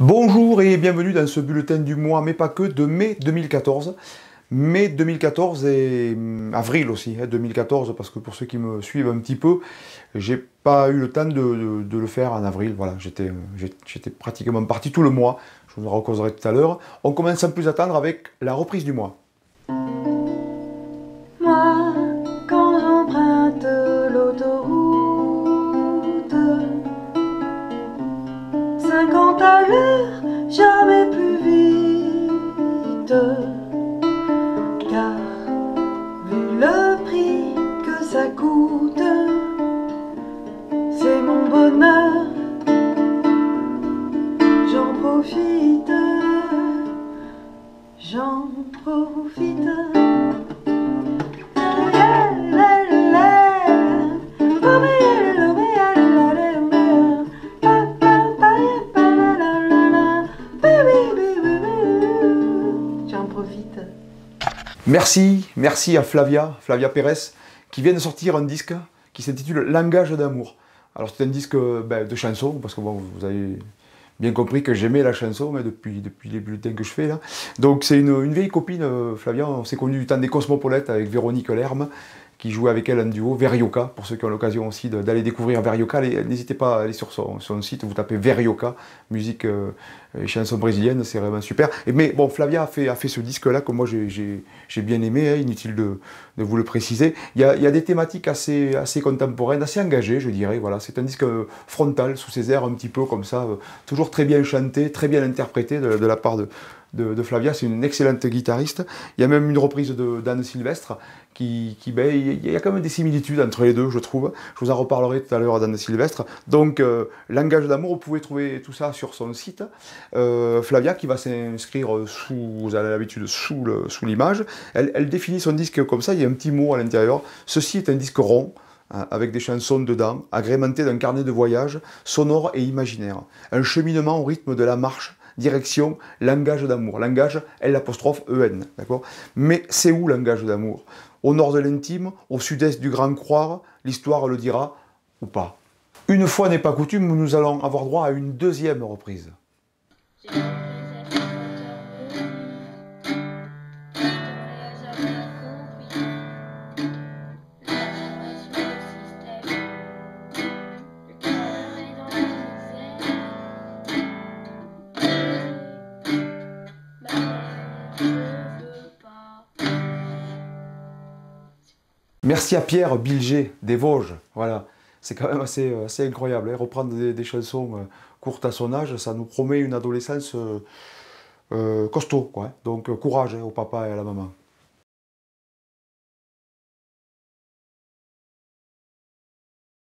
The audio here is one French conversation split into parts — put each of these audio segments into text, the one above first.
Bonjour et bienvenue dans ce bulletin du mois, mais pas que, de mai 2014. Mai 2014 et avril aussi, 2014, parce que pour ceux qui me suivent un petit peu, j'ai pas eu le temps de le faire en avril. Voilà, j'étais pratiquement parti tout le mois, je vous en raconterai tout à l'heure. On commence sans plus attendre avec la reprise du mois. Moi, quand j'emprunte l'autoroute, 50 à l'heure, jamais plus vite. Car, vu le prix que ça coûte, c'est mon bonheur, j'en profite, j'en profite. J'en profite. Merci à Flavia Pérez, qui vient de sortir un disque qui s'intitule Langage d'amour. Alors c'est un disque de chansons, parce que bon, vous avez bien compris que j'aimais la chanson mais depuis les bulletins que je fais là. Donc c'est une vieille copine, Flavia, on s'est connus du temps des Cosmopolites avec Véronique Lerme, qui jouait avec elle en duo, Verioka, pour ceux qui ont l'occasion aussi d'aller découvrir Verioka, n'hésitez pas à aller sur son site, vous tapez Verioka, musique et chansons brésiliennes, c'est vraiment super. Mais bon, Flavia a fait ce disque-là que moi j'ai bien aimé, hein, inutile de vous le préciser. Il y a des thématiques assez contemporaines, assez engagées, je dirais. Voilà, c'est un disque frontal, sous ses airs un petit peu comme ça, toujours très bien chanté, très bien interprété de la part de Flavia. C'est une excellente guitariste. Il y a même une reprise d'Anne Sylvestre il y a quand même des similitudes entre les deux, je trouve. Je vous en reparlerai tout à l'heure d'Anne Sylvestre. Donc, Langage d'amour, vous pouvez trouver tout ça sur son site. Flavia, qui va s'inscrire vous avez l'habitude, sous l'image. Elle définit son disque comme ça, il y a un petit mot à l'intérieur. Ceci est un disque rond, avec des chansons dedans, agrémenté d'un carnet de voyage, sonore et imaginaire. Un cheminement au rythme de la marche, direction langage d'amour. Langage, L''EN, d'accord? Mais c'est où langage d'amour? Au nord de l'intime, au sud-est du Grand Croire, l'histoire le dira ou pas. Une fois n'est pas coutume, nous allons avoir droit à une deuxième reprise. Merci à Pierre Bilger des Vosges, voilà, c'est quand même assez incroyable, hein. Reprendre des chansons courtes à son âge, ça nous promet une adolescence costaud, quoi, hein. Donc courage, hein, au papa et à la maman.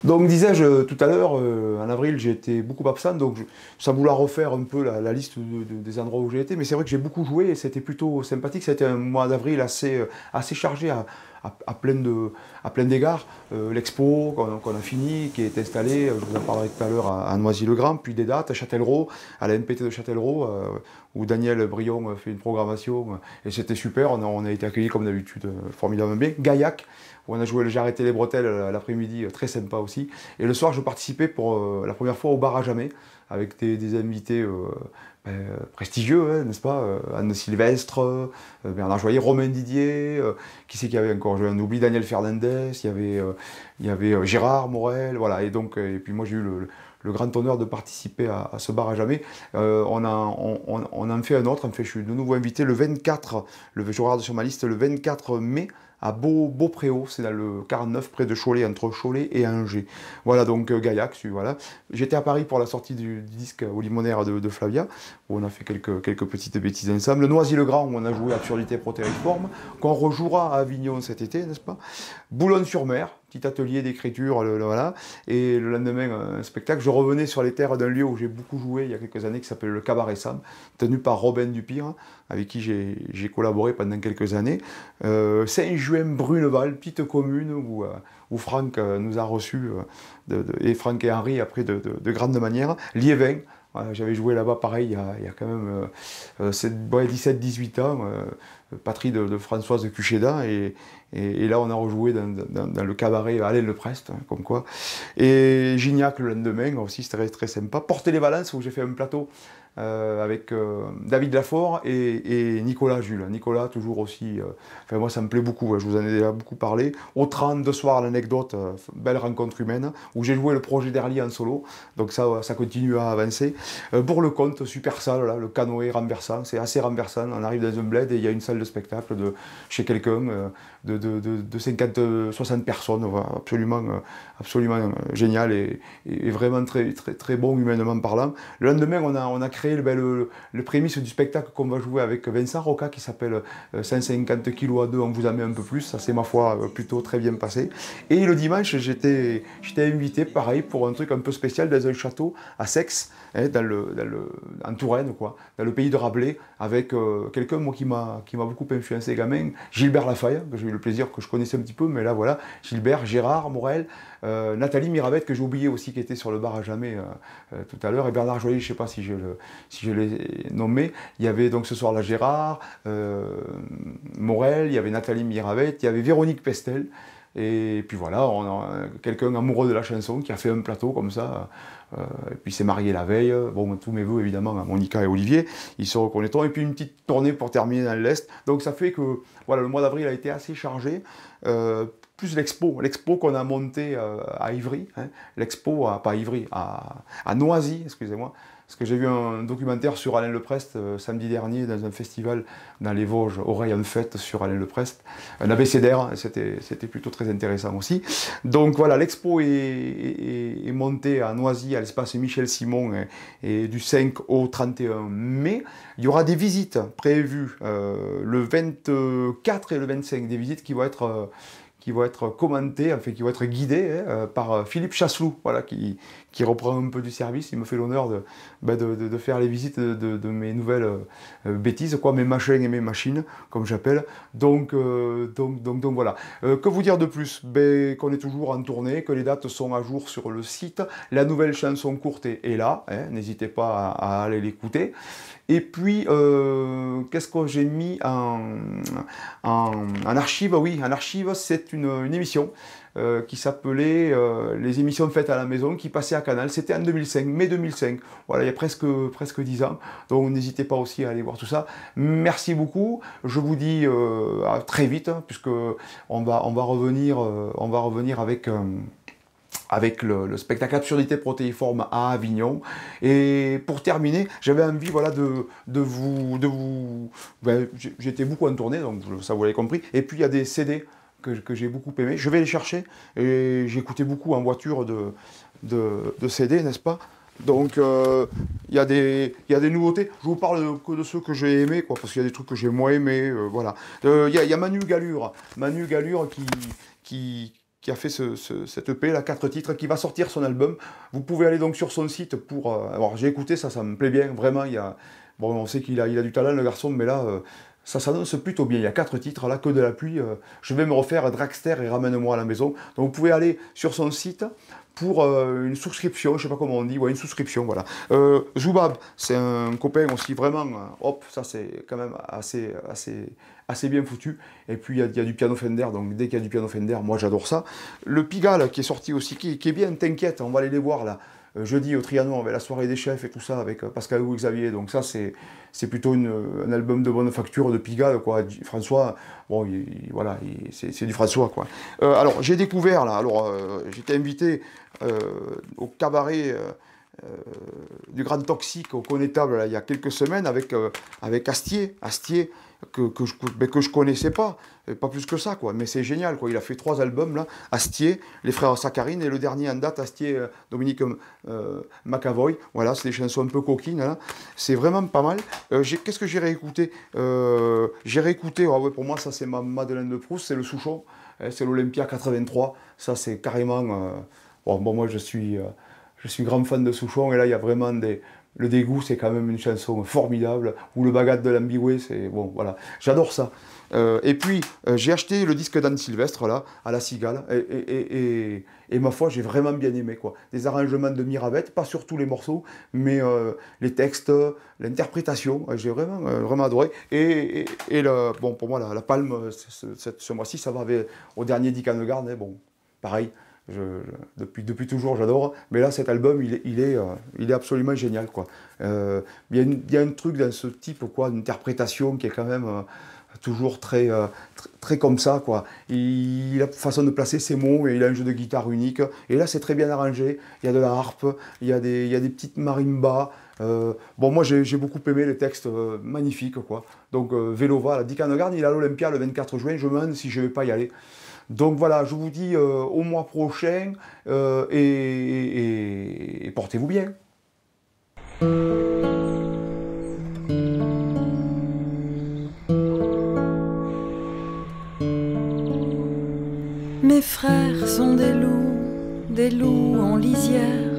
Donc disais-je tout à l'heure, en avril j'ai été beaucoup absent, donc sans vouloir refaire un peu la liste des endroits où j'ai été, mais c'est vrai que j'ai beaucoup joué et c'était plutôt sympathique. C'était un mois d'avril assez chargé à plein d'égards. L'expo qu'on a fini, qui est installée, je vous en parlerai tout à l'heure à Noisy-le-Grand, puis des dates à Châtellerault, à la MPT de Châtellerault, où Daniel Brion fait une programmation, et c'était super, on a été accueillis comme d'habitude formidablement bien. Gaillac, où on a joué le J'ai arrêté les bretelles l'après-midi, très sympa aussi. Et le soir, je participais pour la première fois au bar à jamais, avec des invités prestigieux, hein, n'est-ce pas? Anne Sylvestre, Bernard Joyer, Romain Didier, qui c'est qu'il y avait encore? On oublie Daniel Fernandez, il y avait Gérard Morel, voilà. Et donc, et puis moi j'ai eu le grand honneur de participer à ce bar à jamais. On en fait un autre, en fait, je suis de nouveau invité le 24, je regarde sur ma liste, le 24 mai, à Beaupréau, c'est dans le 49, près de Cholet, entre Cholet et Angers. Voilà, donc Gaillac, voilà. J'étais à Paris pour la sortie du disque au Limonaire de Flavia, où on a fait quelques petites bêtises ensemble. Noisy-le-Grand, où on a joué Absurdité Protériforme, qu'on rejouera à Avignon cet été, n'est-ce pas? Boulogne-sur-Mer, petit atelier d'écriture, voilà. Et le lendemain, un spectacle. Je revenais sur les terres d'un lieu où j'ai beaucoup joué il y a quelques années, qui s'appelle le Cabaret Sam, tenu par Robin Dupire, avec qui j'ai collaboré pendant quelques années. Saint-Juin-Bruneval, petite commune où Franck nous a reçus, et Franck et Henri, après de grande manière. Liévin, j'avais joué là-bas pareil il y a quand même 17-18 ans, patrie de Françoise Cuchéda, et là on a rejoué dans le cabaret Alain Leprest, hein, comme quoi. Et Gignac le lendemain aussi, c'était très sympa. Porter les Valences, où j'ai fait un plateau avec David Lafort et Nicolas Jules. Nicolas, toujours aussi, enfin moi ça me plaît beaucoup, je vous en ai déjà beaucoup parlé. Au 30 de soir, l'anecdote, belle rencontre humaine, où j'ai joué le projet d'Herly en solo, donc ça continue à avancer. Pour le compte, super salle, là, le canoë renversant, c'est assez renversant, on arrive dans un bled et il y a une salle de spectacle chez quelqu'un de 50-60 personnes, voilà, absolument génial et vraiment très bon humainement parlant. Le lendemain, on a créé le prémisse du spectacle qu'on va jouer avec Vincent Roca qui s'appelle 150 kg à deux, on vous en met un peu plus, ça c'est ma foi plutôt très bien passé. Et le dimanche, j'étais invité, pareil, pour un truc un peu spécial dans un château à Seix, hein, en Touraine, quoi, dans le pays de Rabelais, avec quelqu'un moi, qui m'a beaucoup influencé gamin, Gilbert Lafaye, que j'ai eu le plaisir, que je connaissais un petit peu, mais là voilà, Gilbert, Gérard, Morel, Nathalie Mirabette, que j'ai oublié aussi, qui était sur le bar à jamais tout à l'heure, et Bernard Joly, je ne sais pas si je l'ai nommé. Il y avait donc ce soir-là Gérard, Morel, il y avait Nathalie Mirabette, il y avait Véronique Pestel, et puis voilà, on a quelqu'un amoureux de la chanson qui a fait un plateau comme ça, et puis s'est marié la veille. Bon, tous mes voeux évidemment à Monica et Olivier, ils se reconnaîtront, et puis une petite tournée pour terminer dans l'Est. Donc ça fait que voilà, le mois d'avril a été assez chargé. Plus l'expo qu'on a monté à Ivry, hein, l'expo, pas à Ivry, à Noisy, excusez-moi, parce que j'ai vu un documentaire sur Alain Leprest samedi dernier dans un festival dans les Vosges, Oreille en fête sur Alain Leprest, un abécédaire, c'était plutôt très intéressant aussi. Donc voilà, l'expo est montée à Noisy, à l'espace Michel Simon, et du 5 au 31 mai. Il y aura des visites prévues le 24 et le 25, des visites qui vont être commentées, enfin qui vont être guidées par Philippe Chasselou, voilà, qui reprend un peu du service. Il me fait l'honneur de faire les visites de mes nouvelles bêtises, quoi, mes machins et mes machines, comme j'appelle. Donc voilà. Que vous dire de plus? Qu'on est toujours en tournée, que les dates sont à jour sur le site. La nouvelle chanson courte est là, hein, n'hésitez pas à aller l'écouter. Et puis, qu'est-ce que j'ai mis en archive? Oui, en archive, c'est une émission qui s'appelait Les émissions faites à la maison, qui passait à Canal. C'était en 2005, mai 2005. Voilà, il y a presque 10 ans. Donc n'hésitez pas aussi à aller voir tout ça. Merci beaucoup. Je vous dis à très vite, hein, puisque on va revenir avec le spectacle Absurdité protéiforme à Avignon. Et pour terminer, j'avais envie, voilà, de vous... J'étais beaucoup en tournée, donc ça vous l'avez compris. Et puis il y a des CD que j'ai beaucoup aimé. Je vais les chercher. Et j'ai écouté beaucoup en voiture de CD, n'est-ce pas? Donc il y a des nouveautés. Je vous parle que de ceux que j'ai aimés, quoi, parce qu'il y a des trucs que j'ai moins aimés. Voilà. Il y a Manu Galure qui a fait cette EP, là, 4 titres, qui va sortir son album. Vous pouvez aller donc sur son site pour... alors j'ai écouté, ça me plaît bien, vraiment. Bon, on sait qu'il a du talent, le garçon, mais là, ça s'annonce plutôt bien. Il y a 4 titres, là, que de la pluie. Je vais me refaire Dragster et Ramène-moi à la maison. Donc vous pouvez aller sur son site pour une souscription, je sais pas comment on dit, ouais, une souscription, voilà. Zoubab, c'est un copain aussi, vraiment, hop, ça c'est quand même assez bien foutu. Et puis il y a du piano Fender, donc dès qu'il y a du piano Fender, moi j'adore ça. Le Pigalle qui est sorti aussi, qui est bien, t'inquiète, on va aller les voir là. Jeudi au Trianon avec la soirée des chefs et tout ça, avec Pascal Ou Xavier, donc ça c'est plutôt un album de bonne facture de Pigalle, quoi. François, bon, voilà, c'est du François, quoi. Alors j'ai découvert là, j'étais invité au cabaret du Grand Toxique au Connétable là, il y a quelques semaines avec Astier que je connaissais pas plus que ça, quoi, mais c'est génial, quoi. Il a fait 3 albums là, Astier, les frères Sakharine, et le dernier en date, Astier, Dominique McAvoy, voilà, c'est des chansons un peu coquines là. C'est vraiment pas mal. Qu'est-ce que j'ai réécouté? J'ai réécouté, ouais, pour moi ça c'est ma Madeleine de Proust, c'est le Souchon, c'est l'Olympia 83, ça c'est carrément bon, moi je suis grand fan de Souchon, et là il y a vraiment le dégoût, c'est quand même une chanson formidable, ou le Bagat de l'Ambigoué, c'est bon, voilà, j'adore ça. Et puis j'ai acheté le disque d'Anne Sylvestre là, à la Cigale, et ma foi, j'ai vraiment bien aimé, quoi. Des arrangements de Mirabette, pas sur tous les morceaux, mais les textes, l'interprétation, j'ai vraiment adoré. Et bon, pour moi, la palme, ce mois-ci, ça va au dernier Dick Annegarde, hein, bon, pareil. depuis toujours, j'adore. Mais là, cet album, il est absolument génial, quoi. Il y a un truc dans ce type, quoi, d'interprétation qui est quand même toujours très comme ça, quoi. Il a une façon de placer ses mots et il a un jeu de guitare unique. Et là, c'est très bien arrangé. Il y a de la harpe, il y a des petites marimbas. Bon, moi, j'ai beaucoup aimé les textes magnifiques, quoi. Donc, Vélova, la Dick Annegarn, il est à l'Olympia le 24 juin. Je me demande si je ne vais pas y aller. Donc voilà, je vous dis au mois prochain et portez-vous bien. Mes frères sont des loups en lisière.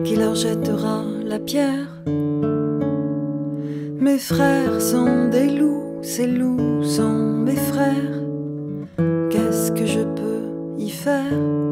Qui leur jettera la pierre? Mes frères sont des loups, ces loups sont mes frères. Qu'est-ce que je peux y faire?